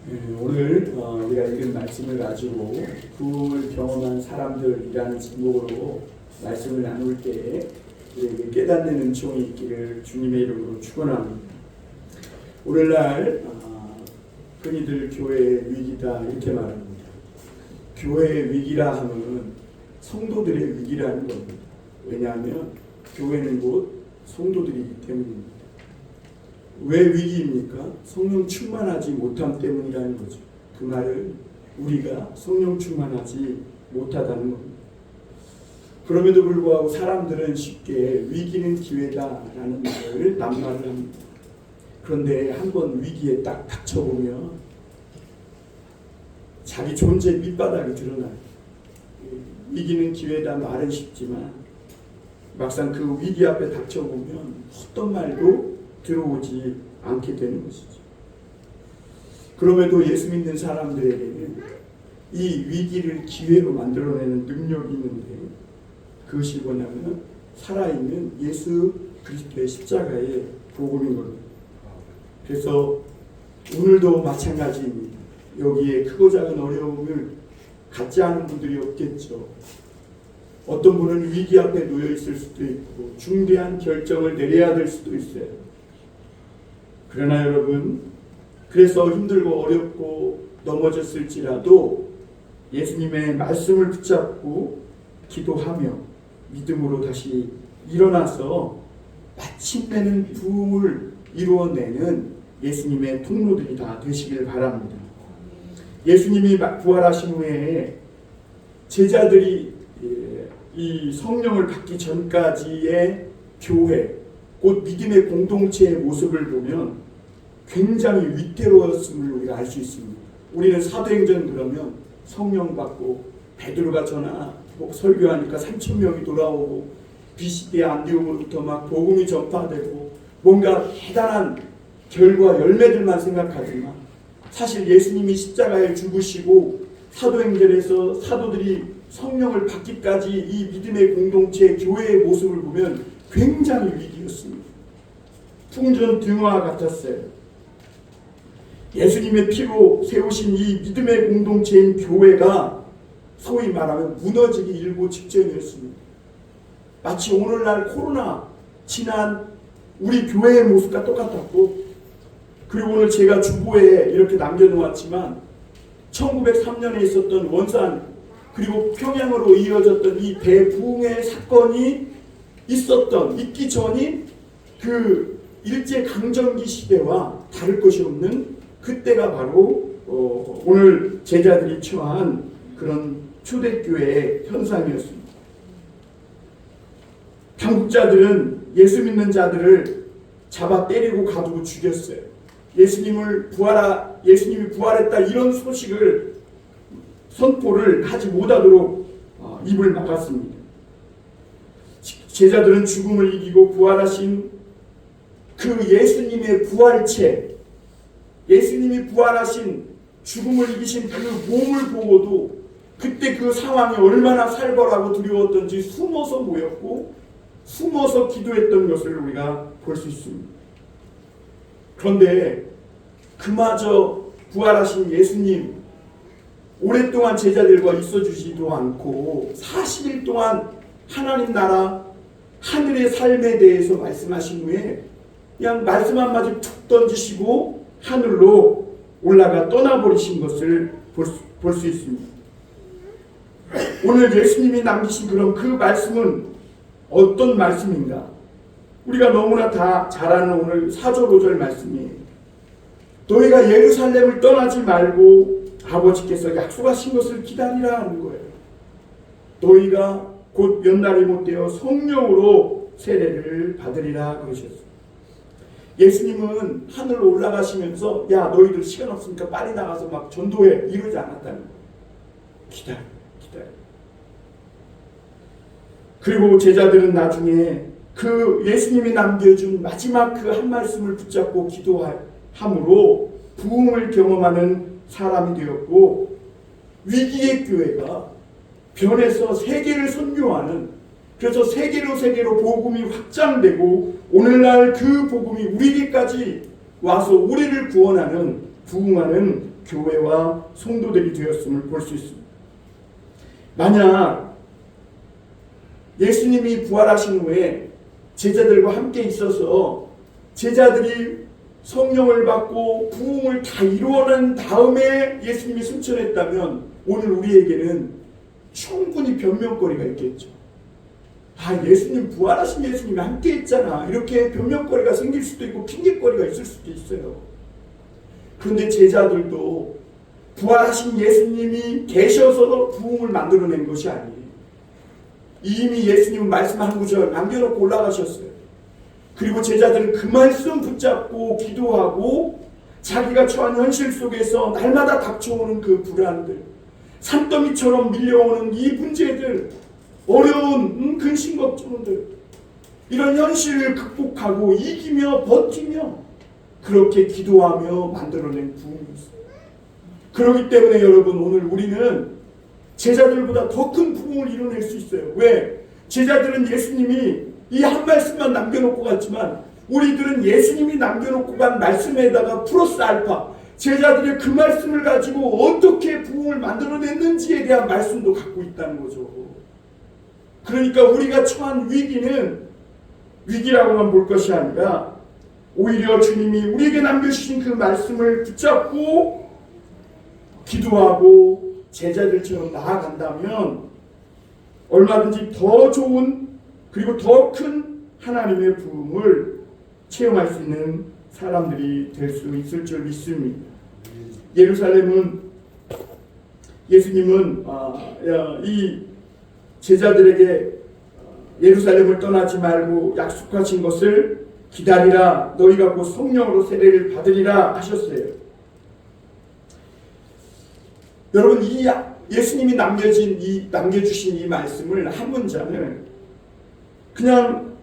오늘 우리가 읽은 말씀을 가지고 부흥을 경험한 사람들이라는 제목으로 말씀을 나눌 때에 우리에게 깨닫는 은총이 있기를 주님의 이름으로 축원합니다. 오늘날 흔히들 교회의 위기다 이렇게 말합니다. 교회의 위기라 하면 성도들의 위기라는 겁니다. 왜냐하면 교회는 곧 성도들이기 때문입니다. 왜 위기입니까? 성령 충만하지 못함 때문이라는 거죠. 그 말은 우리가 성령 충만하지 못하다는 겁니다. 그럼에도 불구하고 사람들은 쉽게 위기는 기회다라는 말을 낱말을 합니다. 그런데 한번 위기에 딱 닥쳐보면 자기 존재 밑바닥이 드러나요. 위기는 기회다 말은 쉽지만 막상 그 위기 앞에 닥쳐보면 어떤 말도 들어오지 않게 되는 것이죠. 그럼에도 예수 믿는 사람들에게는 이 위기를 기회로 만들어내는 능력이 있는데 그것이 뭐냐면 살아있는 예수 그리스도의 십자가의 복음인 겁니다. 그래서 오늘도 마찬가지입니다. 여기에 크고 작은 어려움을 갖지 않은 분들이 없겠죠. 어떤 분은 위기 앞에 놓여 있을 수도 있고 중대한 결정을 내려야 될 수도 있어요. 그러나 여러분, 그래서 힘들고 어렵고 넘어졌을지라도 예수님의 말씀을 붙잡고 기도하며 믿음으로 다시 일어나서 마침내는 부흥을 이루어내는 예수님의 통로들이 다 되시길 바랍니다. 예수님이 부활하신 후에 제자들이 이 성령을 받기 전까지의 교회, 곧 믿음의 공동체의 모습을 보면 굉장히 위태로웠음을 우리가 알 수 있습니다. 우리는 사도행전 그러면 성령 받고 베드로가 전하 설교하니까 3,000명이 돌아오고 비시대 안디옥으로부터 막 복음이 전파되고 뭔가 대단한 결과 열매들만 생각하지만 사실 예수님이 십자가에 죽으시고 사도행전에서 사도들이 성령을 받기까지 이 믿음의 공동체 교회의 모습을 보면 굉장히 위기였습니다. 풍전등화 같았어요. 예수님의 피로 세우신 이 믿음의 공동체인 교회가 소위 말하면 무너지기 일보 직전이었습니다. 마치 오늘날 코로나 지난 우리 교회의 모습과 똑같았고, 그리고 오늘 제가 주보에 이렇게 남겨놓았지만 1903년에 있었던 원산 그리고 평양으로 이어졌던 이 대부흥의 사건이 있기 전인 그 일제강점기 시대와 다를 것이 없는 그때가 바로 오늘 제자들이 처한 그런 초대교회의 현상이었습니다. 당국자들은 예수 믿는 자들을 잡아 때리고 가두고 죽였어요. 예수님이 부활했다 이런 소식을 선포를 하지 못하도록 입을 막았습니다. 제자들은 죽음을 이기고 부활하신 그 예수님의 부활체, 예수님이 부활하신 죽음을 이기신 그 몸을 보고도 그때 그 상황이 얼마나 살벌하고 두려웠던지 숨어서 모였고 숨어서 기도했던 것을 우리가 볼 수 있습니다. 그런데 그마저 부활하신 예수님 오랫동안 제자들과 있어주지도 않고 40일 동안 하나님 나라 하늘의 삶에 대해서 말씀하신 후에 그냥 말씀 한마디 툭 던지시고 하늘로 올라가 떠나버리신 것을 볼 수 있습니다. 오늘 예수님이 남기신 그런 그 말씀은 어떤 말씀인가? 우리가 너무나 다 잘 아는 오늘 4절 5절 말씀이에요. 너희가 예루살렘을 떠나지 말고 아버지께서 약속하신 것을 기다리라 하는 거예요. 너희가 곧 몇 날이 못되어 성령으로 세례를 받으리라 그러셨어요. 예수님은 하늘로 올라가시면서 야 너희들 시간 없으니까 빨리 나가서 막 전도해 이러지 않았다는 거예요. 기다려. 그리고 제자들은 나중에 그 예수님이 남겨준 마지막 그 한 말씀을 붙잡고 기도함으로 부흥을 경험하는 사람이 되었고 위기의 교회가 변해서 세계를 선교하는, 그래서 세계로 복음이 확장되고 오늘날 그 복음이 우리에게까지 와서 우리를 구원하는 부흥하는 교회와 성도들이 되었음을 볼 수 있습니다. 만약 예수님이 부활하신 후에 제자들과 함께 있어서 제자들이 성령을 받고 부흥을 다 이루어낸 다음에 예수님이 승천했다면 오늘 우리에게는 충분히 변명거리가 있겠죠. 아, 예수님 부활하신 예수님이 함께 있잖아. 이렇게 변명거리가 생길 수도 있고 핑계거리가 있을 수도 있어요. 그런데 제자들도 부활하신 예수님이 계셔서 부흥을 만들어낸 것이 아니에요. 이미 예수님은 말씀 한 구절 남겨놓고 올라가셨어요. 그리고 제자들은 그 말씀 붙잡고 기도하고 자기가 처한 현실 속에서 날마다 닥쳐오는 그 불안들, 산더미처럼 밀려오는 이 문제들, 어려운 근심 걱정들, 이런 현실을 극복하고 이기며 버티며 그렇게 기도하며 만들어낸 부흥이 있어요. 그렇기 때문에 여러분, 오늘 우리는 제자들보다 더 큰 부흥을 이뤄낼 수 있어요. 왜? 제자들은 예수님이 이 한 말씀만 남겨놓고 갔지만 우리들은 예수님이 남겨놓고 간 말씀에다가 플러스 알파, 제자들의 그 말씀을 가지고 어떻게 부흥을 만들어냈는지에 대한 말씀도 갖고 있다는 거죠. 그러니까 우리가 처한 위기는 위기라고만 볼 것이 아니라 오히려 주님이 우리에게 남겨주신 그 말씀을 붙잡고 기도하고 제자들처럼 나아간다면 얼마든지 더 좋은 그리고 더 큰 하나님의 부흥을 체험할 수 있는 사람들이 될 수 있을 줄 믿습니다. 예루살렘은 예수님은 이 제자들에게 예루살렘을 떠나지 말고 약속하신 것을 기다리라, 너희가 곧 성령으로 세례를 받으리라 하셨어요. 여러분, 이 예수님이 남겨주신 이 말씀을 한 문장을 그냥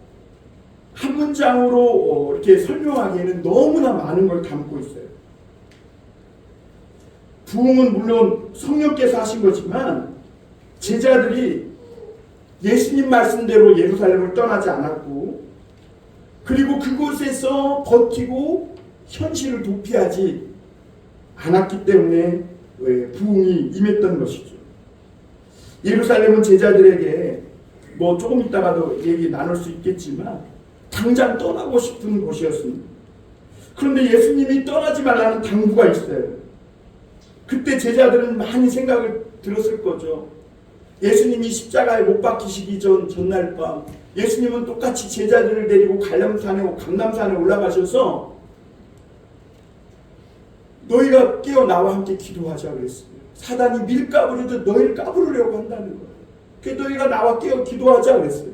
한 문장으로 이렇게 설명하기에는 너무나 많은 걸 담고 있어요. 부흥은 물론 성령께서 하신 거지만 제자들이 예수님 말씀대로 예루살렘을 떠나지 않았고, 그리고 그곳에서 버티고 현실을 도피하지 않았기 때문에 부흥이 임했던 것이죠. 예루살렘은 제자들에게 뭐 조금 있다가도 얘기 나눌 수 있겠지만 당장 떠나고 싶은 곳이었습니다. 그런데 예수님이 떠나지 말라는 당부가 있어요. 그때 제자들은 많이 생각을 들었을 거죠. 예수님이 십자가에 못 박히시기 전날 밤 예수님은 똑같이 제자들을 데리고 감람산에 올라가셔서 너희가 깨어 나와 함께 기도하자 그랬어요. 사단이 밀가부르듯 너희를 까부르려고 한다는 거예요. 그래서 너희가 나와 깨어 기도하자 그랬어요.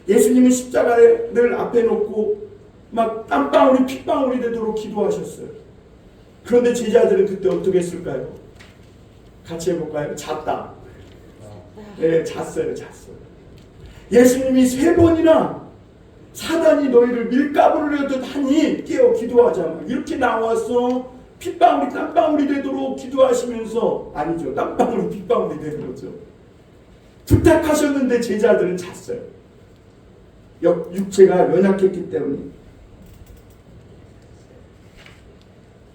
예수님은 십자가를 앞에 놓고 막 땀방울이 핏방울이 되도록 기도하셨어요. 그런데 제자들은 그때 어떻게 했을까요? 같이 해볼까요? 잤다. 네, 잤어요. 예수님이 3번이나 사단이 너희를 밀가부르려듯 하니 깨어 기도하자, 이렇게 나와서 핏방울이 땀방울이 되도록 기도하시면서, 아니죠, 땀방울이 핏방울이 되는 거죠. 부탁하셨는데 제자들은 잤어요. 육체가 연약했기 때문에.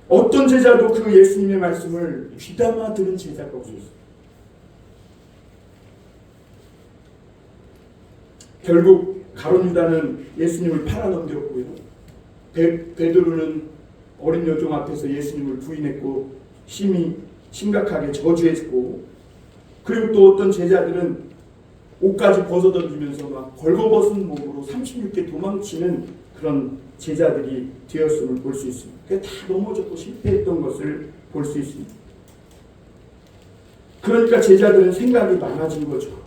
어떤 제자도 그 예수님의 말씀을 귀담아 들은 제자가 없었어요. 결국 가룟 유다는 예수님을 팔아넘겼고요. 베드로는 어린 여종 앞에서 예수님을 부인했고 심각하게 저주했고, 그리고 또 어떤 제자들은 옷까지 벗어던지면서 막 벌거벗은 몸으로 36개 도망치는 그런 제자들이 되었음을 볼 수 있습니다. 다 넘어졌고 실패했던 것을 볼 수 있습니다. 그러니까 제자들은 생각이 많아진 거죠.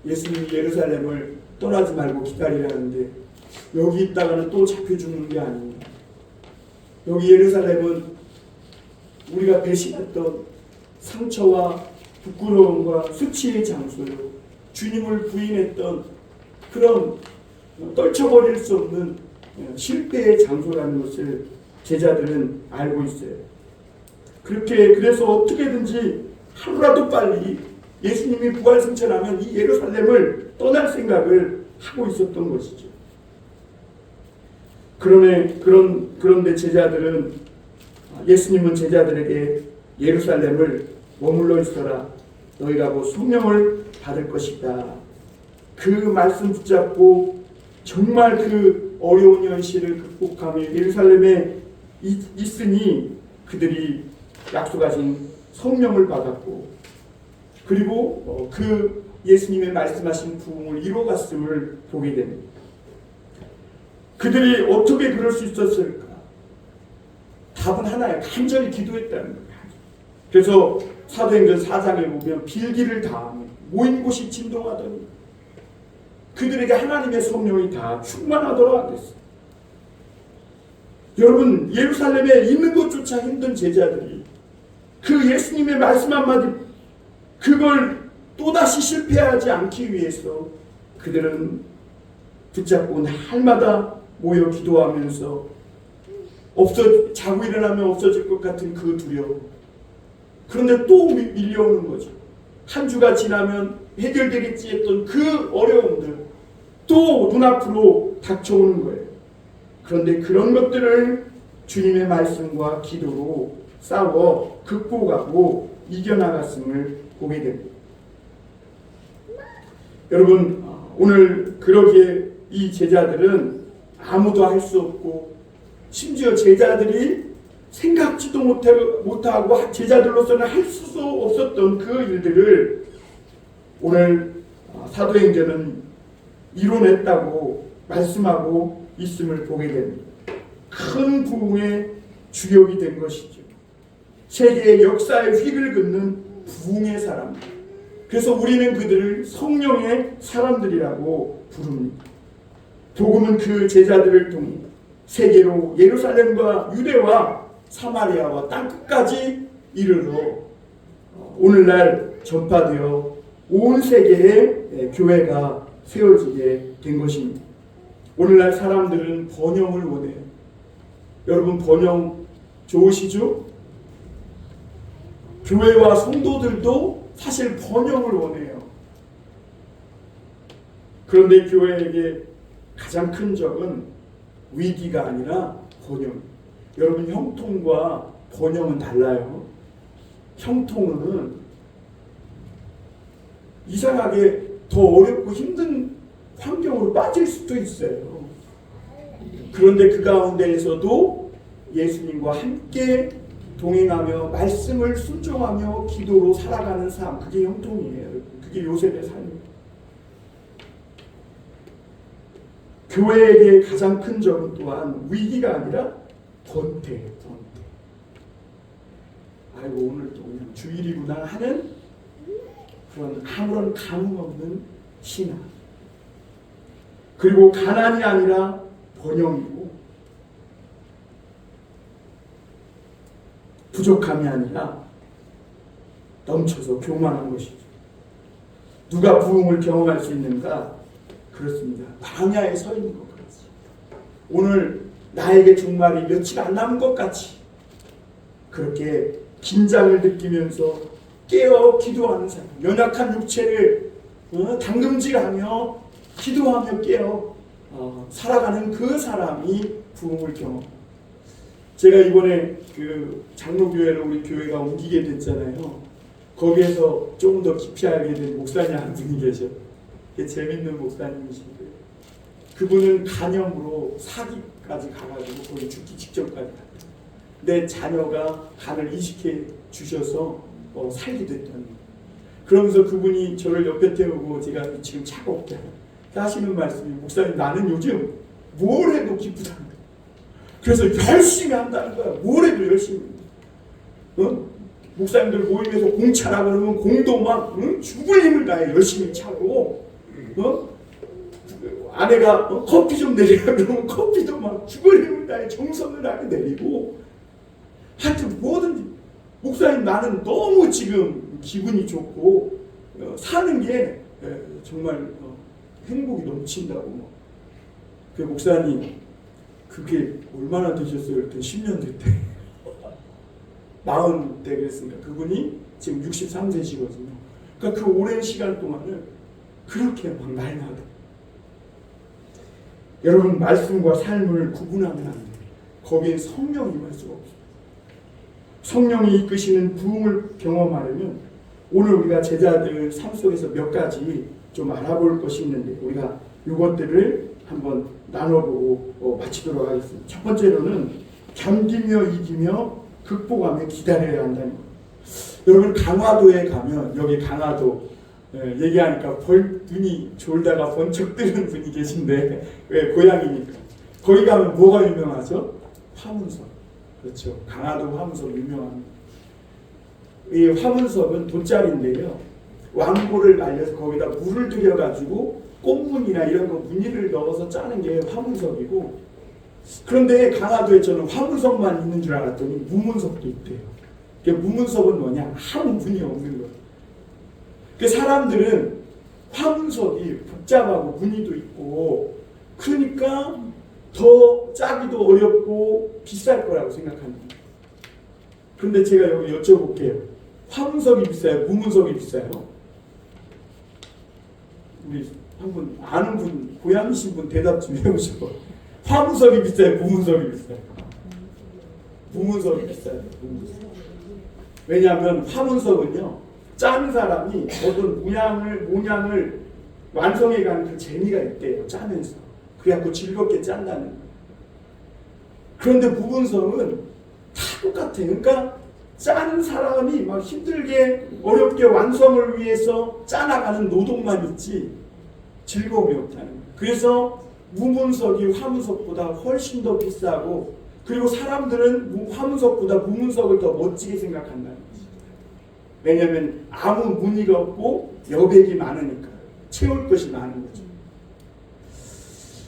예수님이 예루살렘을 떠나지 말고 기다리라는데 여기 있다가는 또 잡혀 죽는 게 아닌가. 여기 예루살렘은 우리가 배신했던 상처와 부끄러움과 수치의 장소요, 주님을 부인했던 그런 떨쳐버릴 수 없는 실패의 장소라는 것을 제자들은 알고 있어요. 그래서 어떻게든지 하루라도 빨리 예수님이 부활승천하면 이 예루살렘을 떠날 생각을 하고 있었던 것이죠. 그런데 제자들은 예수님은 제자들에게 예루살렘을 머물러 있어라. 너희가 곧 성령을 받을 것이다. 그 말씀 붙잡고 정말 그 어려운 현실을 극복하며 예루살렘에 있으니 그들이 약속하신 성령을 받았고, 그리고 그 예수님의 말씀하신 부흥을 이루어갔음을 보게 됩니다. 그들이 어떻게 그럴 수 있었을까? 답은 하나예요. 간절히 기도했다는 거예요. 그래서 사도행전 4장에 보면 빌기를 다하며 모인 곳이 진동하더니 그들에게 하나님의 성령이 다 충만하더라 그랬어요. 여러분, 예루살렘에 있는 것조차 힘든 제자들이 그 예수님의 말씀 한마디, 그걸 또다시 실패하지 않기 위해서 그들은 붙잡고 날마다 모여 기도하면서 자고 일어나면 없어질 것 같은 그 두려움, 그런데 또 밀려오는 거죠. 한 주가 지나면 해결되겠지 했던 그 어려움들 또 눈앞으로 닥쳐오는 거예요. 그런데 그런 것들을 주님의 말씀과 기도로 싸워 극복하고 이겨나갔음을 보게 됩니다. 여러분, 오늘 그러기에 이 제자들은 아무도 할 수 없고, 심지어 제자들이 생각지도 못하고 제자들로서는 할 수 없었던 그 일들을 오늘 사도행전은 이뤄냈다고 말씀하고 있음을 보게 됩니다. 큰 부흥의 주역이 된 것이죠. 세계의 역사의 획을 긋는 부흥의 사람들. 그래서 우리는 그들을 성령의 사람들이라고 부릅니다. 복음은 그 제자들을 통해 세계로 예루살렘과 유대와 사마리아와 땅끝까지 이르러 오늘날 전파되어 온 세계에 교회가 세워지게 된 것입니다. 오늘날 사람들은 번영을 원해요. 여러분, 번영 좋으시죠? 교회와 성도들도 사실 번영을 원해요. 그런데 교회에게 가장 큰 적은 위기가 아니라 번영. 여러분, 형통과 번영은 달라요. 형통은 이상하게 더 어렵고 힘든 환경으로 빠질 수도 있어요. 그런데 그 가운데에서도 예수님과 함께 동행하며 말씀을 순종하며 기도로 살아가는 삶, 그게 형통이에요. 그게 요셉의 삶입니다. 교회에게 가장 큰 점은 또한 위기가 아니라 번태. 아이고, 오늘 또 그냥 주일이구나 하는 그런 아무런 감흥 없는 신앙. 그리고 가난이 아니라 번영이고, 부족함이 아니라 넘쳐서 교만한 것이죠. 누가 부흥을 경험할 수 있는가? 그렇습니다. 광야에 서 있는 것 같이, 오늘 나에게 종말이 며칠 안 남은 것 같이 그렇게 긴장을 느끼면서 깨어 기도하는 사람, 연약한 육체를 당금질하며 기도하며 깨어 살아가는 그 사람이 부흥을 경험합니다. 제가 이번에 그 장로교회로 우리 교회가 옮기게 됐잖아요. 거기에서 조금 더 깊이 알게 된 목사님 한 분이 계셔. 재밌는 목사님이신데, 그분은 간염으로 사기까지 가가지고 거의 죽기 직전까지 갔다. 내 자녀가 간을 이식해 주셔서 살게 됐다는. 그러면서 그분이 저를 옆에 태우고 제가 지금 차가 없다 하시는 말씀이, 목사님, 나는 요즘 뭘 해도 기쁘다는 거야. 그래서 열심히 한다는 거야. 뭘 해도 열심히. 목사님들 모임에서 공 차라 그러면 공도 막 죽을 힘을 다해 열심히 차고, 아내가 커피 좀 내리라 그러면 커피도 막 죽을 힘을 다해 정성을 다해 내리고, 하여튼 뭐든지. 목사님, 나는 너무 지금 기분이 좋고 사는 게 정말 행복이 넘친다고. 그 목사님, 그게 얼마나 되셨어요? 그때 10년 됐대. 40대 그랬으니까 그분이 지금 63세시거든요. 그러니까 그 오랜 시간 동안을 그렇게 막 날마다. 여러분, 말씀과 삶을 구분하면 안 돼요. 거기에 성령이 임할 수가 없어요. 성령이 이끄시는 부흥을 경험하려면 오늘 우리가 제자들 삶 속에서 몇 가지 좀 알아볼 것이 있는데 우리가 이것들을 한번 나눠보고 마치도록 하겠습니다. 첫 번째로는 견디며 이기며 극복하며 기다려야 한다는 것. 여러분 강화도에 가면 여기 강화도 얘기하니까 눈이 졸다가 번쩍 뜨는 분이 계신데 왜 고향이니까 거기 가면 뭐가 유명하죠? 화문석. 그렇죠. 강화도 화문석 유명합니다. 이 화문석은 돗자리인데요. 왕고를 말려서 거기다 물을 들여가지고 꽃무늬나 이런 거 무늬를 넣어서 짜는 게 화문석이고 그런데 강화도에 저는 화문석만 있는 줄 알았더니 무문석도 있대요. 무문석은 뭐냐? 아무 무늬 없는 거예요. 그 사람들은 화문석이 복잡하고 무늬도 있고 그러니까 더 짜기도 어렵고 비쌀 거라고 생각합니다. 그런데 제가 여기 여쭤볼게요. 화문석이 비싸요? 무문석이 비싸요? 우리 한 분 아는 분 고향이신 분 대답 좀 해보셔. 화문석이 비싸요? 무문석이 비싸요? 무문석이 비싸요. 무문석. 왜냐하면 화문석은요 짜는 사람이 어떤 모양을 완성해가는 그 재미가 있대요. 짜면서 그래갖고 즐겁게 짠다는 거예요. 그런데 무문석은 다 똑같아요. 그러니까 짜는 사람이 막 힘들게 어렵게 완성을 위해서 짜나가는 노동만 있지 즐거움이 없다는 거예요. 그래서 무문석이 화문석보다 훨씬 더 비싸고 그리고 사람들은 화문석보다 무문석을 더 멋지게 생각한다는 거죠. 왜냐하면 아무 무늬가 없고 여백이 많으니까 채울 것이 많은 거죠.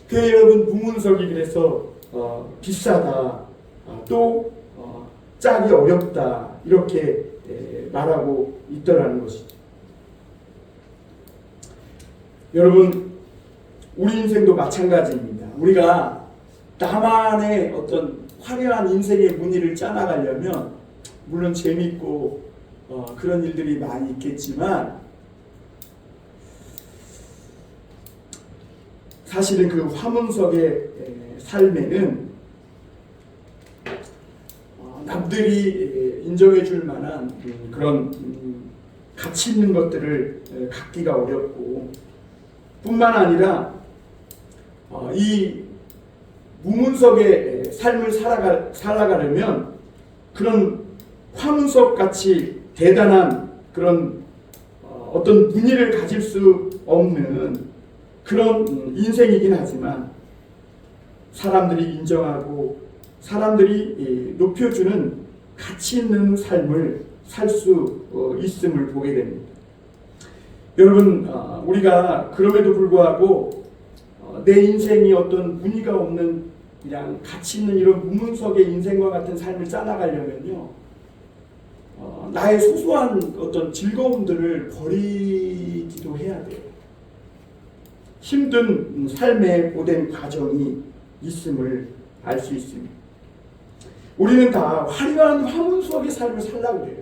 그래서 여러분 무문석이 그래서 비싸다 또 짜기 어렵다 이렇게 말하고 있더라는 것이죠. 여러분 우리 인생도 마찬가지입니다. 우리가 나만의 어떤 화려한 인생의 무늬를 짜나가려면 물론 재밌고 그런 일들이 많이 있겠지만 사실은 그 화문석의 삶에는 남들이 인정해 줄 만한 그런 가치 있는 것들을 갖기가 어렵고 뿐만 아니라 이 무문석의 삶을 살아가려면 그런 화문석 같이 대단한 그런 어떤 무늬를 가질 수 없는 그런 인생이긴 하지만 사람들이 인정하고 사람들이 높여주는 가치 있는 삶을 살 수 있음을 보게 됩니다. 여러분 우리가 그럼에도 불구하고 내 인생이 어떤 무늬가 없는 그냥 가치 있는 이런 무문석의 인생과 같은 삶을 짜나가려면요 나의 소소한 어떤 즐거움들을 버리기도 해야 돼요. 힘든 삶의 고된 과정이 있음을 알 수 있습니다. 우리는 다 화려한 화문석의 삶을 살려고 해요.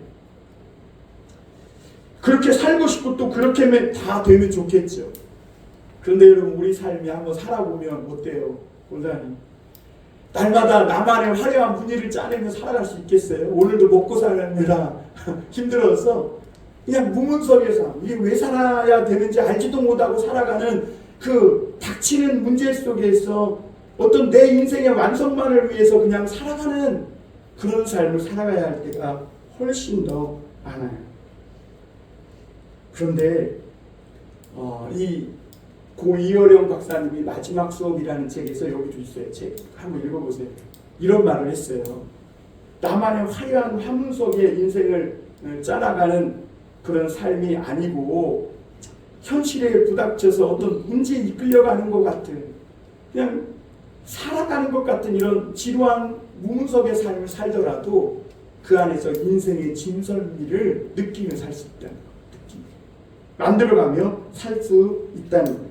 그렇게 살고 싶고 또 그렇게 다 되면 좋겠죠. 그런데 여러분 우리 삶이 한번 살아보면 어때요? 본사님 날마다 나만의 화려한 무늬를 짜내며 살아갈 수 있겠어요? 오늘도 먹고 살느라 힘들어서 그냥 무문석의 삶, 이게 왜 살아야 되는지 알지도 못하고 살아가는 그 닥치는 문제 속에서 어떤 내 인생의 완성만을 위해서 그냥 살아가는 그런 삶을 살아가야 할 때가 훨씬 더 많아요. 그런데 이 고 이어령 박사님이 마지막 수업이라는 책에서 여기도 있어요. 책 한번 읽어보세요. 이런 말을 했어요. 나만의 화려한 화문석의 인생을 짜나가는 그런 삶이 아니고 현실에 부닥쳐서 어떤 문제에 이끌려가는 것 같은 그냥 살아가는 것 같은 이런 지루한 무문석의 삶을 살더라도 그 안에서 인생의 진설미를 느끼며 살 수 있다는 것. 만들어가며 살 수 있다는 것.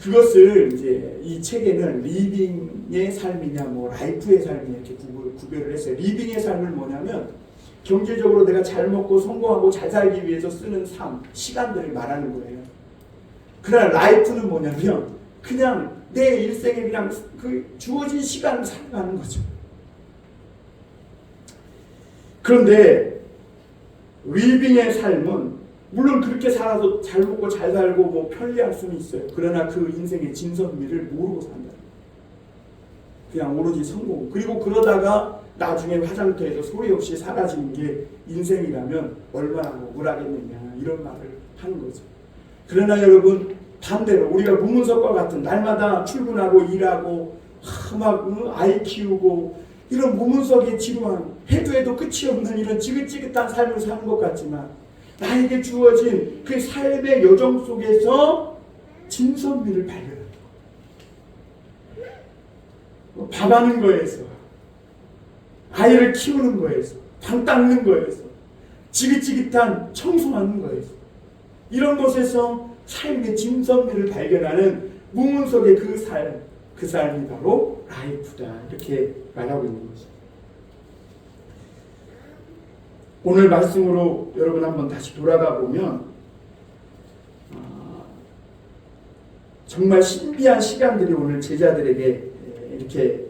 그것을 이제 이 책에는 리빙의 삶이냐 뭐 라이프의 삶이냐 이렇게 구별을 했어요. 리빙의 삶은 뭐냐면 경제적으로 내가 잘 먹고 성공하고 잘 살기 위해서 쓰는 삶, 시간들을 말하는 거예요. 그러나 라이프는 뭐냐면 그냥 내 일생에 그냥 그 주어진 시간을 살아가는 거죠. 그런데 리빙의 삶은 물론 그렇게 살아서 잘 먹고 잘 살고 뭐 편리할 수는 있어요. 그러나 그 인생의 진선미를 모르고 산다. 그냥 오로지 성공. 그리고 그러다가 나중에 화장터에서 소리 없이 사라지는 게 인생이라면 얼마나 억울하겠느냐 이런 말을 하는 거죠. 그러나 여러분 반대로 우리가 문문석과 같은 날마다 출근하고 일하고 아이 키우고 이런 문문석의 지루한 해도 끝이 없는 이런 지긋지긋한 삶을 사는 것 같지만 나에게 주어진 그 삶의 여정 속에서 진선미를 발견합니다. 밥하는 거에서, 아이를 키우는 거에서, 방 닦는 거에서, 지긋지긋한 청소하는 거에서, 이런 곳에서 삶의 진선미를 발견하는 문문석의 그 삶이 바로 라이프다. 이렇게 말하고 있는 거죠. 오늘 말씀으로 여러분 한번 다시 돌아가 보면 정말 신비한 시간들이 오늘 제자들에게 이렇게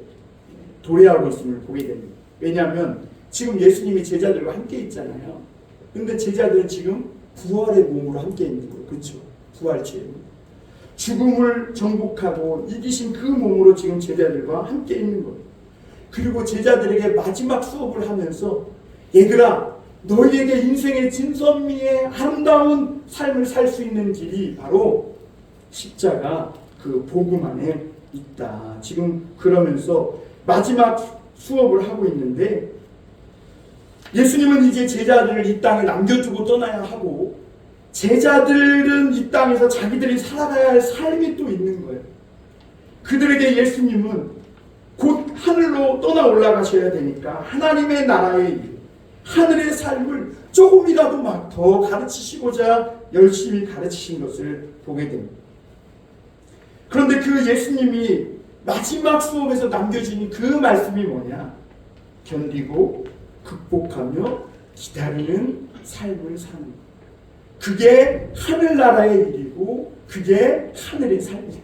도래하고 있음을 보게 됩니다. 왜냐하면 지금 예수님이 제자들과 함께 있잖아요. 그런데 제자들은 지금 부활의 몸으로 함께 있는 거예요. 그렇죠? 부활체로. 죽음을 정복하고 이기신 그 몸으로 지금 제자들과 함께 있는 거예요. 그리고 제자들에게 마지막 수업을 하면서 얘들아 너희에게 인생의 진선미의 아름다운 삶을 살 수 있는 길이 바로 십자가 그 복음 안에 있다. 지금 그러면서 마지막 수업을 하고 있는데 예수님은 이제 제자들을 이 땅에 남겨두고 떠나야 하고 제자들은 이 땅에서 자기들이 살아가야 할 삶이 또 있는 거예요. 그들에게 예수님은 곧 하늘로 떠나 올라가셔야 되니까 하나님의 나라의 일, 하늘의 삶을 조금이라도 막 더 가르치시고자 열심히 가르치신 것을 보게 됩니다. 그런데 그 예수님이 마지막 수업에서 남겨주는 그 말씀이 뭐냐? 견디고 극복하며 기다리는 삶을 사는 것. 그게 하늘나라의 일이고 그게 하늘의 삶이에요.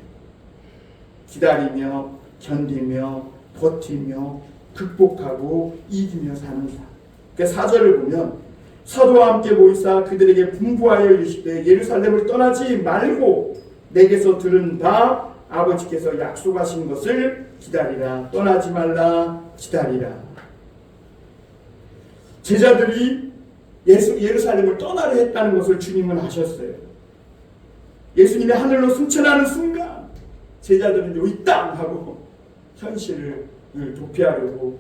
기다리며 견디며 버티며 극복하고 이기며 사는 삶. 그러니까 4절을 보면 사도와 함께 모이사 그들에게 분부하여 이르시되 예루살렘을 떠나지 말고 내게서 들은 바 아버지께서 약속하신 것을 기다리라. 떠나지 말라. 기다리라. 제자들이 예루살렘을 떠나려 했다는 것을 주님은 아셨어요. 예수님이 하늘로 승천하는 순간 제자들은 여기 땅 하고 현실을 도피하려고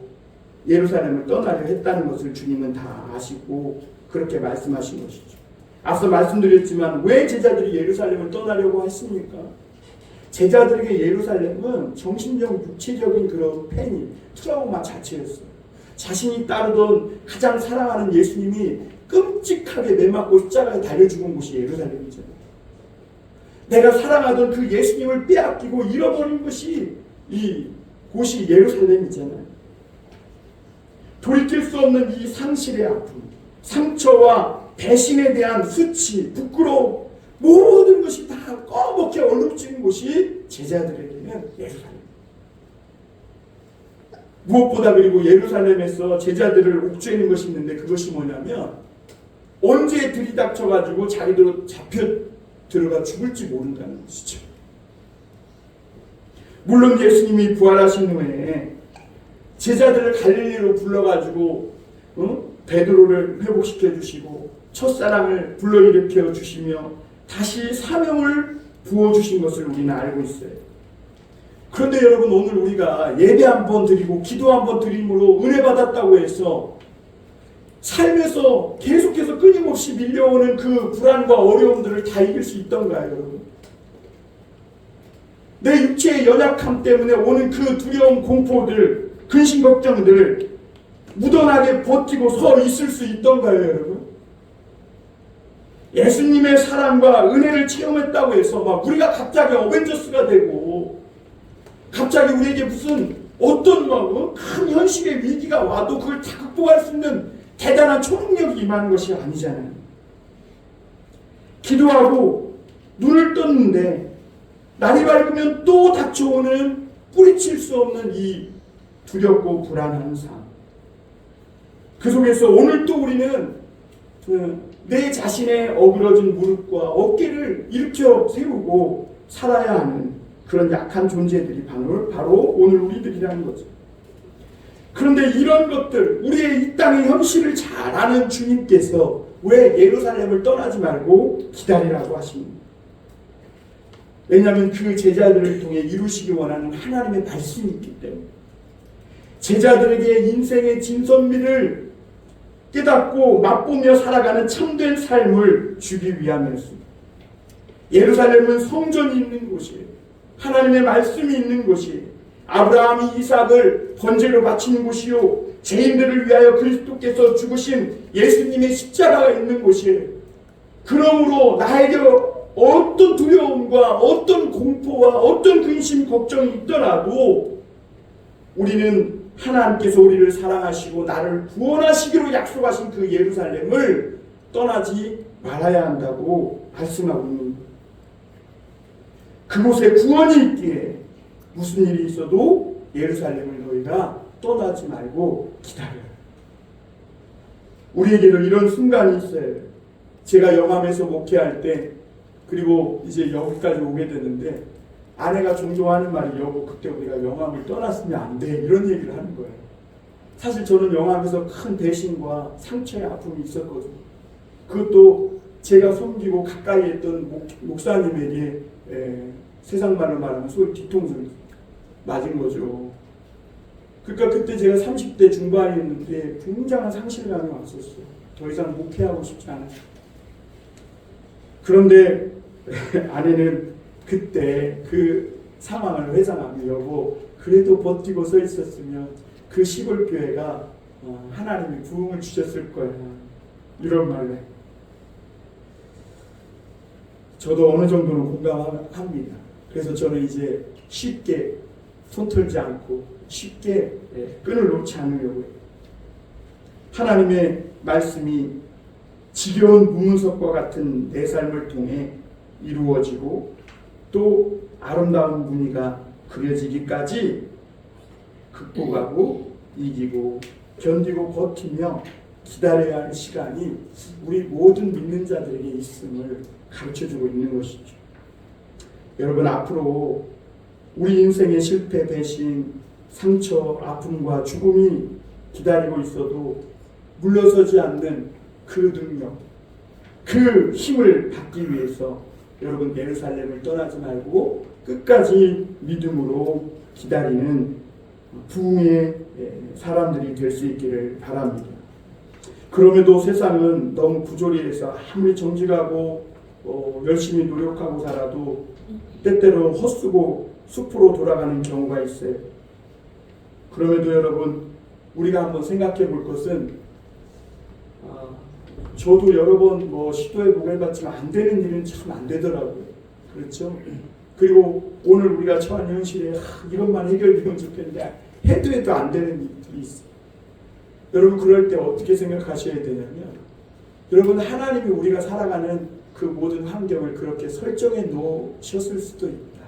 예루살렘을 떠나려 했다는 것을 주님은 다 아시고 그렇게 말씀하신 것이죠. 앞서 말씀드렸지만 왜 제자들이 예루살렘을 떠나려고 했습니까? 제자들에게 예루살렘은 정신적, 육체적인 그런 패닉, 트라우마 자체였어요. 자신이 따르던 가장 사랑하는 예수님이 끔찍하게 매맞고 십자가에 달려 죽은 곳이 예루살렘이잖아요. 내가 사랑하던 그 예수님을 빼앗기고 잃어버린 것이 이 곳이 예루살렘이잖아요. 돌이킬 수 없는 이 상실의 아픔, 상처와 배신에 대한 수치, 부끄러움, 모든 것이 다 꺼멓게 얼룩진 곳이 제자들에게는 예루살렘. 무엇보다 그리고 예루살렘에서 제자들을 옥죄는 것이 있는데 그것이 뭐냐면 언제 들이닥쳐가지고 자기도 잡혀 들어가 죽을지 모른다는 것이죠. 물론 예수님이 부활하신 후에 제자들을 갈릴리로 불러가지고 베드로를 회복시켜 주시고 첫사랑을 불러일으켜 주시며 다시 사명을 부어주신 것을 우리는 알고 있어요. 그런데 여러분 오늘 우리가 예배 한번 드리고 기도 한번 드림으로 은혜 받았다고 해서 삶에서 계속해서 끊임없이 밀려오는 그 불안과 어려움들을 다 이길 수 있던가요, 여러분? 내 육체의 연약함 때문에 오는 그 두려움, 공포들, 근심, 걱정들 무던하게 버티고 서 있을 수 있던가요, 여러분? 예수님의 사랑과 은혜를 체험했다고 해서 막 우리가 갑자기 어벤져스가 되고 갑자기 우리에게 무슨 어떤 큰 현실의 위기가 와도 그걸 다 극복할 수 있는 대단한 초능력이 임하는 것이 아니잖아요. 기도하고 눈을 떴는데 날이 밝으면 또 닥쳐오는 뿌리칠 수 없는 이 두렵고 불안한 삶. 그 속에서 오늘 또 우리는 내 자신의 어그러진 무릎과 어깨를 일으켜 세우고 살아야 하는 그런 약한 존재들이 바로 오늘 우리들이라는 거죠. 그런데 이런 것들, 우리의 이 땅의 현실을 잘 아는 주님께서 왜 예루살렘을 떠나지 말고 기다리라고 하십니까? 왜냐하면 그 제자들을 통해 이루시기 원하는 하나님의 말씀이 있기 때문에, 제자들에게 인생의 진선미를 깨닫고 맛보며 살아가는 참된 삶을 주기 위함이었습니다. 예루살렘은 성전이 있는 곳이에요. 하나님의 말씀이 있는 곳이에요. 아브라함이 이삭을 번제로 바치는 곳이요, 죄인들을 위하여 그리스도께서 죽으신 예수님의 십자가가 있는 곳이에요. 그러므로 나에게 어떤 두려움과 어떤 공포와 어떤 근심, 걱정이 있더라도 우리는 하나님께서 우리를 사랑하시고 나를 구원하시기로 약속하신 그 예루살렘을 떠나지 말아야 한다고 말씀하고 있는 거예요. 그곳에 구원이 있기에 무슨 일이 있어도 예루살렘을 너희가 떠나지 말고 기다려요. 우리에게도 이런 순간이 있어요. 제가 영암에서 목회할 때, 그리고 이제 여기까지 오게 되는데 아내가 종종 하는 말이, 여보 그때 우리가 영암을 떠났으면 안 돼, 이런 얘기를 하는 거예요. 사실 저는 영암에서 큰 배신과 상처의 아픔이 있었거든요. 그것도 제가 섬기고 가까이 했던 목사님에게 세상 말로 말하면 소위 뒤통수를 맞은 거죠. 그러니까 그때 제가 30대 중반이었는데 굉장한 상실감이 왔었어요. 더 이상 목회하고 싶지 않았어요. 그런데 아내는 그때 그 상황을 회상하며, 여보 그래도 버티고 서 있었으면 그 시골 교회가 하나님이 부흥을 주셨을 거야, 이런 말을. 저도 어느 정도는 공감합니다. 그래서 저는 이제 쉽게 손 털지 않고 쉽게 끈을 놓지 않으려고 해요. 하나님의 말씀이 지겨운 무문석과 같은 내 삶을 통해 이루어지고 또 아름다운 무늬가 그려지기까지 극복하고 이기고 견디고 버티며 기다려야 할 시간이 우리 모든 믿는 자들에게 있음을 가르쳐주고 있는 것이죠. 여러분, 앞으로 우리 인생의 실패, 배신, 상처, 아픔과 죽음이 기다리고 있어도 물러서지 않는 그 능력, 그 힘을 받기 위해서 여러분 예루살렘을 떠나지 말고 끝까지 믿음으로 기다리는 부흥의 사람들이 될 수 있기를 바랍니다. 그럼에도 세상은 너무 부조리해서 아무리 정직하고 열심히 노력하고 살아도 때때로 헛수고 숲으로 돌아가는 경우가 있어요. 그럼에도 여러분, 우리가 한번 생각해 볼 것은, 저도 여러 번 시도해보고 해봤지만 안 되는 일은 참 안 되더라고요. 그렇죠? 그리고 오늘 우리가 처한 현실에 이것만 해결되면 좋겠는데 해도 안 되는 일들이 있어요. 여러분, 그럴 때 어떻게 생각하셔야 되냐면, 여러분, 하나님이 우리가 살아가는 그 모든 환경을 그렇게 설정해 놓으셨을 수도 있다.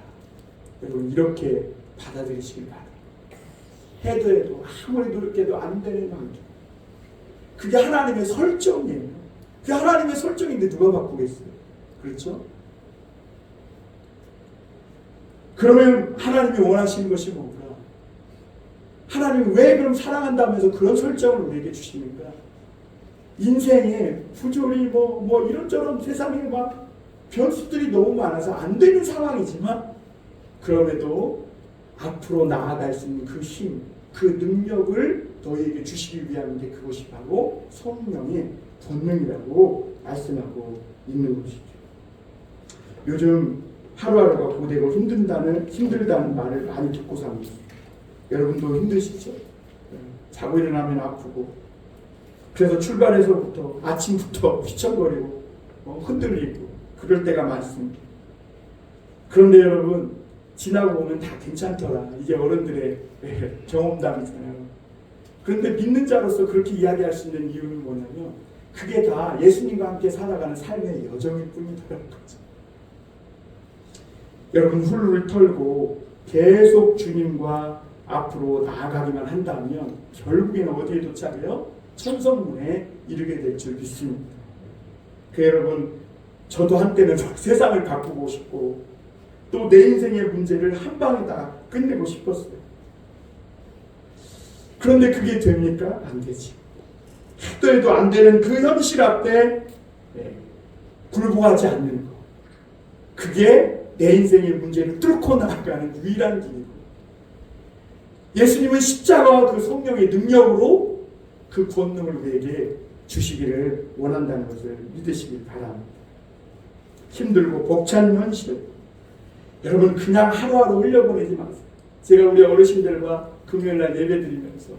여러분, 이렇게 받아들이시길 바랍니다. 해도 아무리 노력해도 안 되는 환경, 그게 하나님의 설정이에요. 그게 하나님의 설정인데 누가 바꾸겠어요? 그렇죠? 그러면 하나님이 원하시는 것이 뭔가? 하나님이 왜 그럼 사랑한다면서 그런 설정을 우리에게 주시는가? 인생에 부조리 이런저런 세상에 막 변수들이 너무 많아서 안 되는 상황이지만, 그럼에도 앞으로 나아갈 수 있는 그 힘, 그 능력을 너희에게 주시기 위함인데, 그것이 바로 성령의 권능이라고 말씀하고 있는 것이죠. 요즘 하루하루가 고되고 힘들다는 말을 많이 듣고 삽니다. 여러분도 힘드시죠? 자고 일어나면 아프고, 그래서 출발해서부터 아침부터 휘청거리고 흔들리고 그럴 때가 많습니다. 그런데 여러분, 지나고 보면 다 괜찮더라. 이게 어른들의 경험담이잖아요. 그런데 믿는 자로서 그렇게 이야기할 수 있는 이유는 뭐냐면, 그게 다 예수님과 함께 살아가는 삶의 여정일 뿐이라는 거죠. 여러분, 훌훌 털고 계속 주님과 앞으로 나아가기만 한다면 결국에는 어디에 도착해요? 천성문에 이르게 될 줄 믿습니다. 여러분, 저도 한때는 세상을 바꾸고 싶고 또 내 인생의 문제를 한 방에 다 끝내고 싶었어요. 그런데 그게 됩니까? 안 되지. 해도 해도 안 되는 그 현실 앞에 굴복하지 않는 것. 그게 내 인생의 문제를 뚫고 나아가는 유일한 길이고, 예수님은 십자가와 그 성령의 능력으로 그 권능을 우리에게 주시기를 원한다는 것을 믿으시길 바랍니다. 힘들고 벅찬 현실, 여러분 그냥 하루하루 흘려보내지 마세요. 제가 우리 어르신들과 금요일날 예배드리면서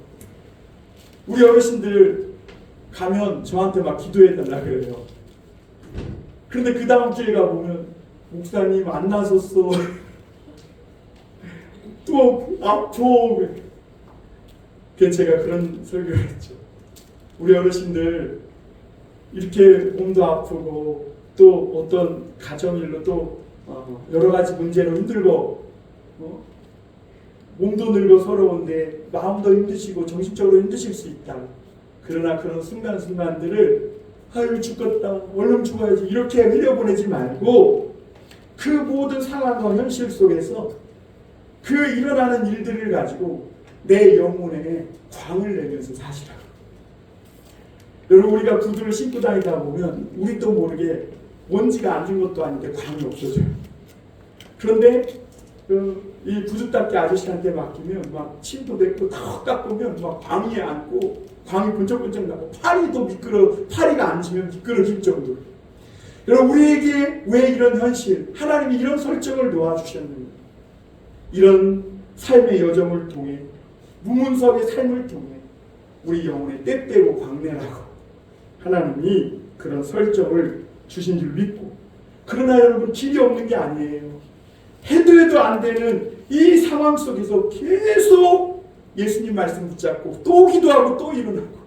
우리 어르신들 가면 저한테 막 기도해달라 그래요. 그런데 그 다음 주에 가보면 목사님 안 나섰어. 또 아파. 그래서 제가 그런 설교를 했죠. 우리 어르신들 이렇게 몸도 아프고 또 어떤 가정일로 또 여러 가지 문제로 힘들고 몸도 늙어 서러운데 마음도 힘드시고 정신적으로 힘드실 수 있다. 그러나 그런 순간순간들을 아유 죽겠다 얼른 죽어야지 이렇게 흘려보내지 말고 그 모든 상황과 현실 속에서 그 일어나는 일들을 가지고 내 영혼에 광을 내면서 사시라고. 여러분, 우리가 구두를 신고 다니다 보면 우리도 모르게 먼지가 앉은 것도 아닌데 광이 없어져요. 그런데 이 구두 닦기 아저씨한테 맡기면 막 침도 뱉고 다 닦으면 막 광이 앉고 광이 번쩍번쩍 나고 파리가 앉으면 미끄러질 정도로. 여러분, 우리에게 왜 이런 현실, 하나님이 이런 설정을 놓아주셨는가? 이런 삶의 여정을 통해, 무문석의 삶을 통해 우리 영혼에 때때로 광내라고 하나님이 그런 설정을 주신 줄 믿고, 그러나 여러분 길이 없는 게 아니에요. 해도 안 되는 이 상황 속에서 계속 예수님 말씀 붙잡고 또 기도하고 또 일어나고,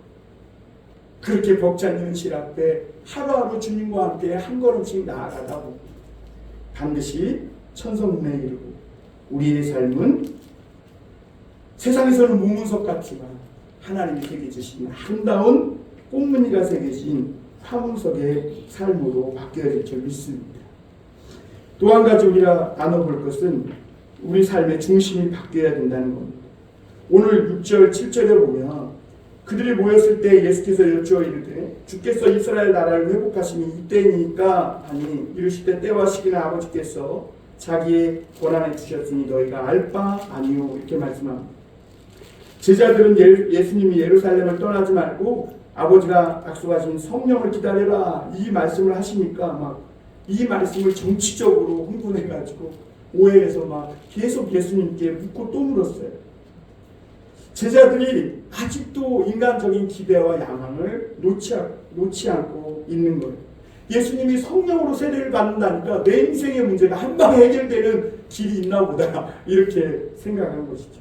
그렇게 벅찬 현실 앞에 하루하루 주님과 함께 한 걸음씩 나아가다 보면 반드시 천성문에 이르고 우리의 삶은 세상에서는 무문석 같지만 하나님이 새겨 주신 아름다운 꽃무늬가 새겨진 화문석의 삶으로 바뀌어질 줄 믿습니다. 또 한 가지 우리가 나눠볼 것은 우리 삶의 중심이 바뀌어야 된다는 겁니다. 오늘 6절, 7절에 보면 그들이 모였을 때 예수께서 여쭈어 이르되 주께서 이스라엘 나라를 회복하심이 이때니까 하니 이르실 때 때와 시기는 아버지께서 자기의 권한에 주셨으니 너희가 알 바 아니오, 이렇게 말씀합니다. 제자들은 예수님이 예루살렘을 떠나지 말고 아버지가 약속하신 성령을 기다려라 이 말씀을 하시니까 막 이 말씀을 정치적으로 흥분해가지고 오해해서 막 계속 예수님께 묻고 또 물었어요. 제자들이 아직도 인간적인 기대와 야망을 놓지 않고 있는 거예요. 예수님이 성령으로 세례를 받는다니까 내 인생의 문제가 한 방에 해결되는 길이 있나 보다 이렇게 생각한 것이죠.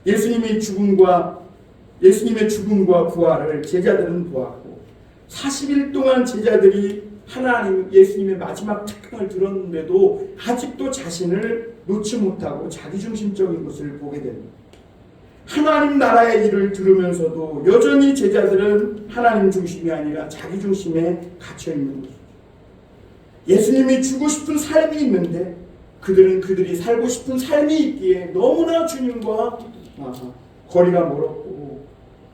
예수님의 죽음과 부활을 제자들은 보았고 40일 동안 제자들이 하나님 예수님의 마지막 특강을 들었는데도 아직도 자신을 놓지 못하고 자기중심적인 것을 보게 됩니다. 하나님 나라의 일을 들으면서도 여전히 제자들은 하나님 중심이 아니라 자기 중심에 갇혀 있는 것입니다. 예수님이 주고 싶은 삶이 있는데 그들은 그들이 살고 싶은 삶이 있기에 너무나 주님과 거리가 멀었고,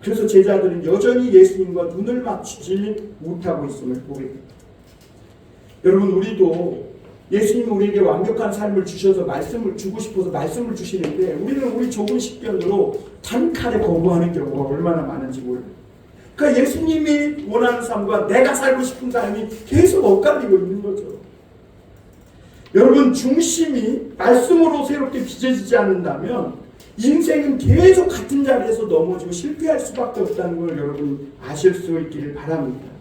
그래서 제자들은 여전히 예수님과 눈을 맞추지 못하고 있음을 보게 됩니다. 여러분, 우리도 예수님이 우리에게 완벽한 삶을 주셔서 말씀을 주고 싶어서 말씀을 주시는데 우리는 우리 좁은 식견으로 단칼에 거부하는 경우가 얼마나 많은지 몰라요. 그러니까 예수님이 원하는 삶과 내가 살고 싶은 삶이 계속 엇갈리고 있는 거죠. 여러분, 중심이 말씀으로 새롭게 빚어지지 않는다면 인생은 계속 같은 자리에서 넘어지고 실패할 수밖에 없다는 걸 여러분 아실 수 있기를 바랍니다.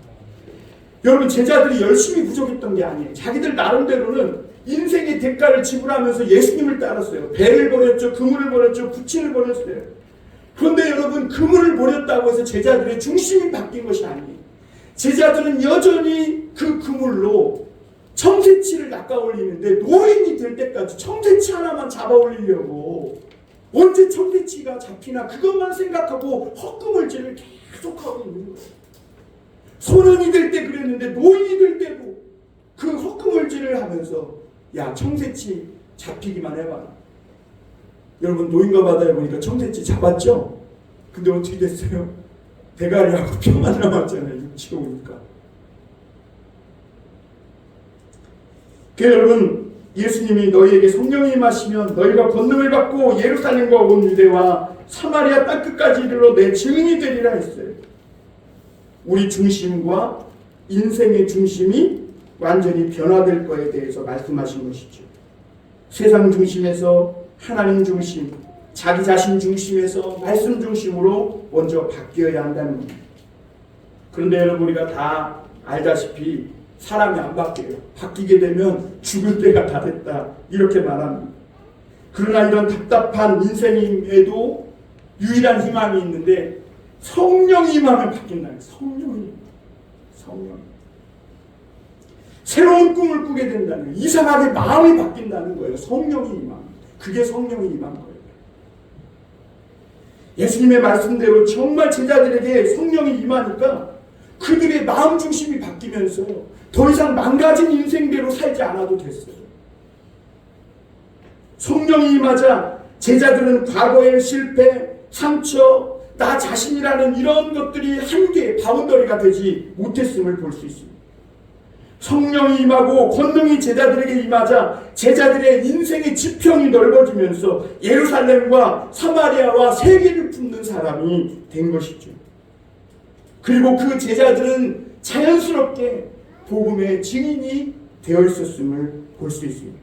여러분, 제자들이 열심히 부족했던 게 아니에요. 자기들 나름대로는 인생의 대가를 지불하면서 예수님을 따랐어요. 배를 버렸죠. 그물을 버렸죠. 부친을 버렸어요. 그런데 여러분, 그물을 버렸다고 해서 제자들의 중심이 바뀐 것이 아니에요. 제자들은 여전히 그 그물로 청새치를 낚아 올리는데 노인이 될 때까지 청새치 하나만 잡아 올리려고 언제 청대치가 잡히나 그것만 생각하고 헛구물질을 계속하고 있는 거예요. 소년이 될 때 그랬는데 노인이 될 때도 그 헛구물질을 하면서 야 청새치 잡히기만 해봐라. 여러분 노인과 바다에 보니까 청새치 잡았죠? 근데 어떻게 됐어요? 대가리하고 뼈만 남았잖아요. 육지로 오니까. 여러분 예수님이 너희에게 성령이 임하시면 너희가 권능을 받고 예루살렘과 온 유대와 사마리아 땅끝까지 이르러 내 증인이 되리라 했어요. 우리 중심과 인생의 중심이 완전히 변화될 것에 대해서 말씀하신 것이죠. 세상 중심에서 하나님 중심, 자기 자신 중심에서 말씀 중심으로 먼저 바뀌어야 한다는 겁니다. 그런데 여러분 우리가 다 알다시피 사람이 안 바뀌어요. 바뀌게 되면 죽을 때가 다 됐다 이렇게 말합니다. 그러나 이런 답답한 인생임에도 유일한 희망이 있는데 성령이 임하면 바뀐다는 거예요. 성령. 새로운 꿈을 꾸게 된다는 거예요. 이상하게 마음이 바뀐다는 거예요. 성령이 임하면. 그게 성령이 임한 거예요. 예수님의 말씀대로 정말 제자들에게 성령이 임하니까 그들의 마음 중심이 바뀌면서 더 이상 망가진 인생대로 살지 않아도 됐어요. 성령이 임하자 제자들은 과거의 실패, 상처, 나 자신이라는 이런 것들이 한계, 바운더리가 되지 못했음을 볼 수 있습니다. 성령이 임하고 권능이 제자들에게 임하자 제자들의 인생의 지평이 넓어지면서 예루살렘과 사마리아와 세계를 품는 사람이 된 것이죠. 그리고 그 제자들은 자연스럽게 복음의 증인이 되어 있었음을 볼 수 있습니다.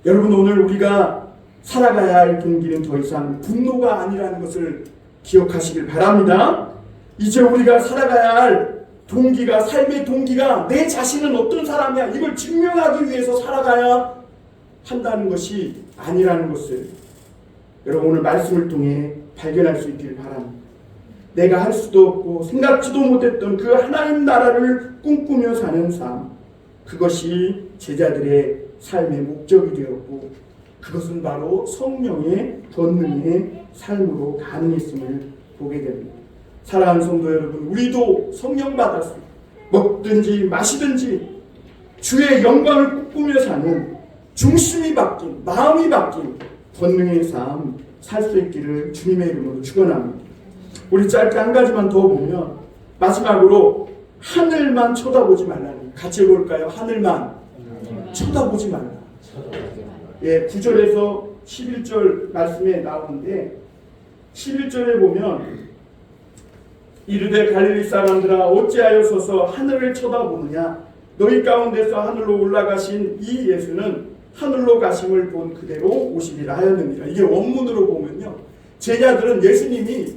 여러분 오늘 우리가 살아가야 할 동기는 더 이상 분노가 아니라는 것을 기억하시길 바랍니다. 이제 우리가 살아가야 할 동기가, 삶의 동기가 내 자신은 어떤 사람이야 이걸 증명하기 위해서 살아가야 한다는 것이 아니라는 것을 여러분 오늘 말씀을 통해 발견할 수 있기를 바랍니다. 내가 할 수도 없고 생각지도 못했던 그 하나님 나라를 꿈꾸며 사는 삶, 그것이 제자들의 삶의 목적이 되었고 그것은 바로 성령의 권능의 삶으로 가능했음을 보게 됩니다. 사랑하는 성도 여러분, 우리도 성령 받았습니다. 먹든지 마시든지 주의 영광을 꿈꾸며 사는 중심이 바뀐, 마음이 바뀐 권능의 삶 살 수 있기를 주님의 이름으로 축원합니다. 우리 짧게 한 가지만 더 보면 마지막으로 하늘만 쳐다보지 말라니. 같이 해볼까요? 하늘만 쳐다보지 말라. 예, 9절에서 11절 말씀에 나오는데 11절에 보면 이르되 갈릴리 사람들아 어찌하여 서서 하늘을 쳐다보느냐. 너희 가운데서 하늘로 올라가신 이 예수는 하늘로 가심을 본 그대로 오시리라 하였느니라. 이게 원문으로 보면요, 제자들은 예수님이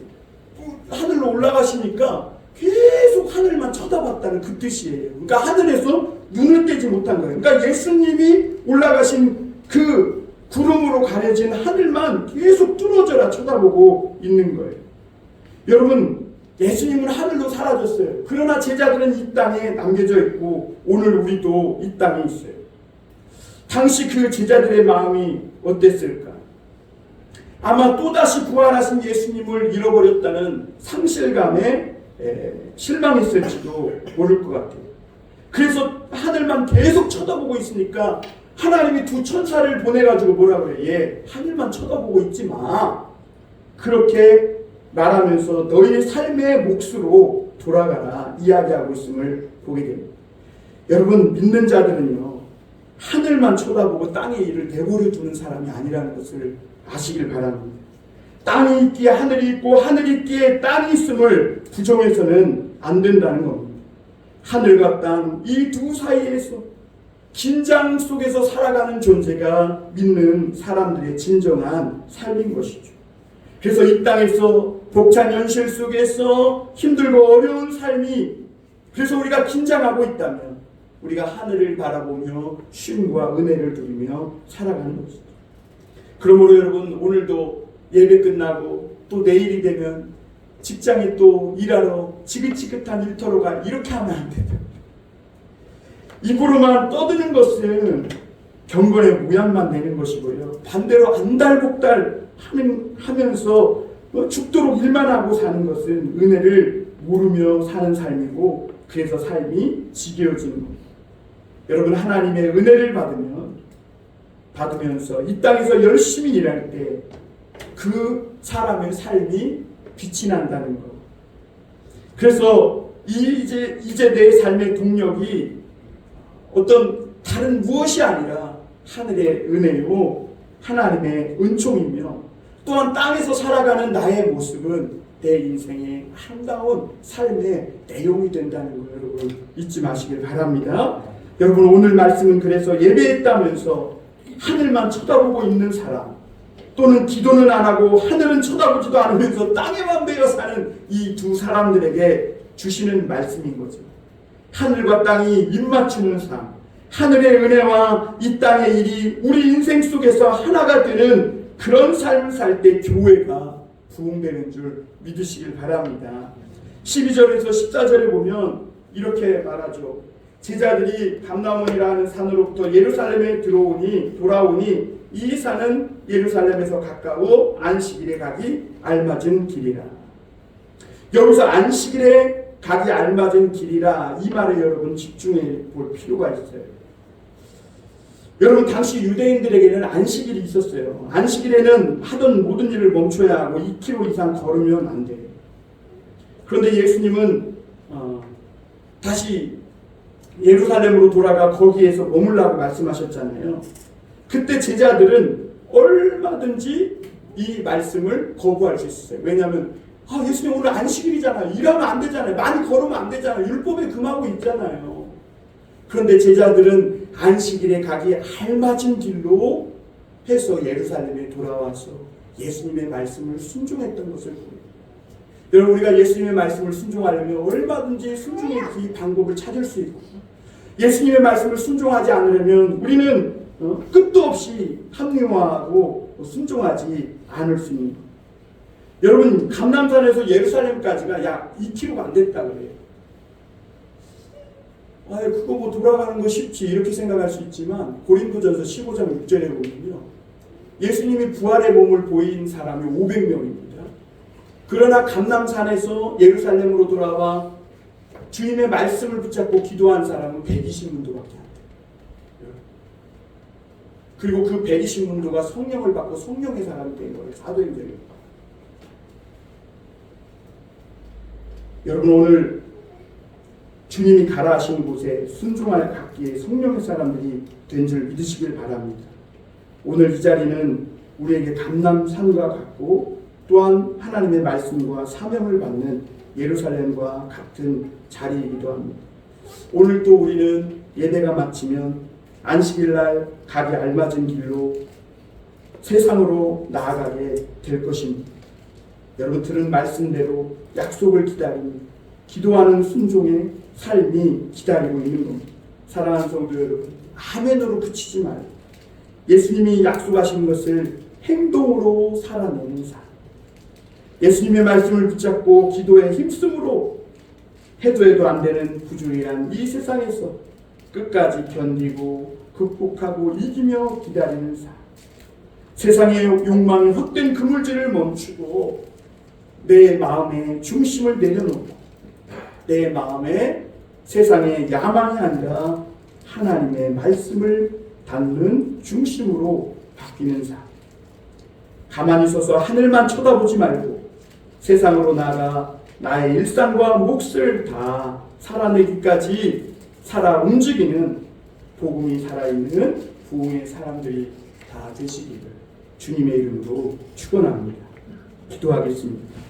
하늘로 올라가시니까 계속 하늘만 쳐다봤다는 그 뜻이에요. 그러니까 하늘에서 눈을 떼지 못한 거예요. 그러니까 예수님이 올라가신 그 구름으로 가려진 하늘만 계속 뚫어져라 쳐다보고 있는 거예요. 여러분, 예수님은 하늘로 사라졌어요. 그러나 제자들은 이 땅에 남겨져 있고 오늘 우리도 이 땅에 있어요. 당시 그 제자들의 마음이 어땠을까? 아마 또다시 부활하신 예수님을 잃어버렸다는 상실감에 실망했을지도 모를 것 같아요. 그래서 하늘만 계속 쳐다보고 있으니까 하나님이 두 천사를 보내가지고 뭐라 그래요? 얘 하늘만 쳐다보고 있지 마. 그렇게 말하면서 너희의 삶의 몫으로 돌아가라 이야기하고 있음을 보게 됩니다. 여러분, 믿는 자들은요, 하늘만 쳐다보고 땅의 일을 내버려 두는 사람이 아니라는 것을 아시길 바랍니다. 땅이 있기에 하늘이 있고 하늘이 있기에 땅이 있음을 부정해서는 안 된다는 겁니다. 하늘과 땅 이 두 사이에서 긴장 속에서 살아가는 존재가 믿는 사람들의 진정한 삶인 것이죠. 그래서 이 땅에서 벅찬 현실 속에서 힘들고 어려운 삶이, 그래서 우리가 긴장하고 있다면 우리가 하늘을 바라보며 쉼과 은혜를 누리며 살아가는 것이죠. 그러므로 여러분, 오늘도 예배 끝나고 또 내일이 되면 직장에 또 일하러 지긋지긋한 일터로 가, 이렇게 하면 안 됩니다. 입으로만 떠드는 것은 경건의 모양만 내는 것이고요, 반대로 안달복달 하면서 죽도록 일만 하고 사는 것은 은혜를 모르며 사는 삶이고, 그래서 삶이 지겨워지는 겁니다. 여러분, 하나님의 은혜를 받으면서 이 땅에서 열심히 일할 때 그 사람의 삶이 빛이 난다는 것. 그래서 이제 내 삶의 동력이 어떤 다른 무엇이 아니라 하늘의 은혜요, 하나님의 은총이며, 또한 땅에서 살아가는 나의 모습은 내 인생의 아름다운 삶의 내용이 된다는 거 여러분 잊지 마시길 바랍니다. 여러분, 오늘 말씀은 그래서 예배했다면서 하늘만 쳐다보고 있는 사람, 또는 기도는 안 하고 하늘은 쳐다보지도 않으면서 땅에만 매여 사는 이 두 사람들에게 주시는 말씀인 거죠. 하늘과 땅이 입맞추는 삶, 하늘의 은혜와 이 땅의 일이 우리 인생 속에서 하나가 되는 그런 삶을 살 때 교회가 부흥되는 줄 믿으시길 바랍니다. 12절에서 14절에 보면 이렇게 말하죠. 제자들이 감람원이라는 산으로부터 예루살렘에 돌아오니 이 산은 예루살렘에서 가까워 안식일에 가기 알맞은 길이라. 여기서 안식일에 가기 알맞은 길이라, 이 말에 여러분 집중해 볼 필요가 있어요. 여러분, 당시 유대인들에게는 안식일이 있었어요. 안식일에는 하던 모든 일을 멈춰야 하고 2km 이상 걸으면 안 돼요. 그런데 예수님은 다시 예루살렘으로 돌아가 거기에서 머물라고 말씀하셨잖아요. 그때 제자들은 얼마든지 이 말씀을 거부할 수 있었어요. 왜냐하면 예수님 오늘 안식일이잖아요. 일하면 안 되잖아요. 많이 걸으면 안 되잖아요. 율법에 금하고 있잖아요. 그런데 제자들은 안식일에 가기 알맞은 길로 해서 예루살렘에 돌아와서 예수님의 말씀을 순종했던 것을 보여요. 여러분, 우리가 예수님의 말씀을 순종하려면 얼마든지 순종의 그 방법을 찾을 수 있고, 예수님의 말씀을 순종하지 않으려면 우리는 끝도 없이 합리화하고 순종하지 않을 수 있는 거예요. 여러분, 감람산에서 예루살렘까지가 약 2km가 안 됐다 그래요. 그거 뭐 돌아가는 거 쉽지 이렇게 생각할 수 있지만, 고린도전서 15장 6절에 보면요, 예수님이 부활의 몸을 보인 사람이 500명입니다. 그러나 감람산에서 예루살렘으로 돌아와 주님의 말씀을 붙잡고 기도한 사람은 120문도밖에 안 돼요. 그리고 그 120문도가 성령을 받고 성령의 사람이 된 거예요. 사도행전이. 여러분, 오늘 주님이 가라 하신 곳에 순종할 각기의 성령의 사람들이 된 줄 믿으시길 바랍니다. 오늘 이 자리는 우리에게 감람산과 같고, 또한 하나님의 말씀과 사명을 받는 예루살렘과 같은 자리이기도 합니다. 오늘 또 우리는 예배가 마치면 안식일날 가기 알맞은 길로 세상으로 나아가게 될 것입니다. 여러분, 들은 말씀대로 약속을 기다리며 기도하는 순종의 삶이 기다리고 있는 겁니다. 사랑하는 성도 여러분, 아멘으로 그치지 말고 예수님이 약속하신 것을 행동으로 살아내는 삶, 예수님의 말씀을 붙잡고 기도에 힘쓰므로 해도 안 되는 부주의한 이 세상에서 끝까지 견디고 극복하고 이기며 기다리는 삶, 세상의 욕망이 헛된 그물질을 멈추고 내 마음의 중심을 내려놓고 내 마음에 세상의 야망이 아니라 하나님의 말씀을 닫는 중심으로 바뀌는 삶, 가만히 서서 하늘만 쳐다보지 말고 세상으로 나아가 나의 일상과 몫을 다 살아내기까지 살아 움직이는 복음이 살아있는 부흥의 사람들이 다 되시기를 주님의 이름으로 축원합니다. 기도하겠습니다.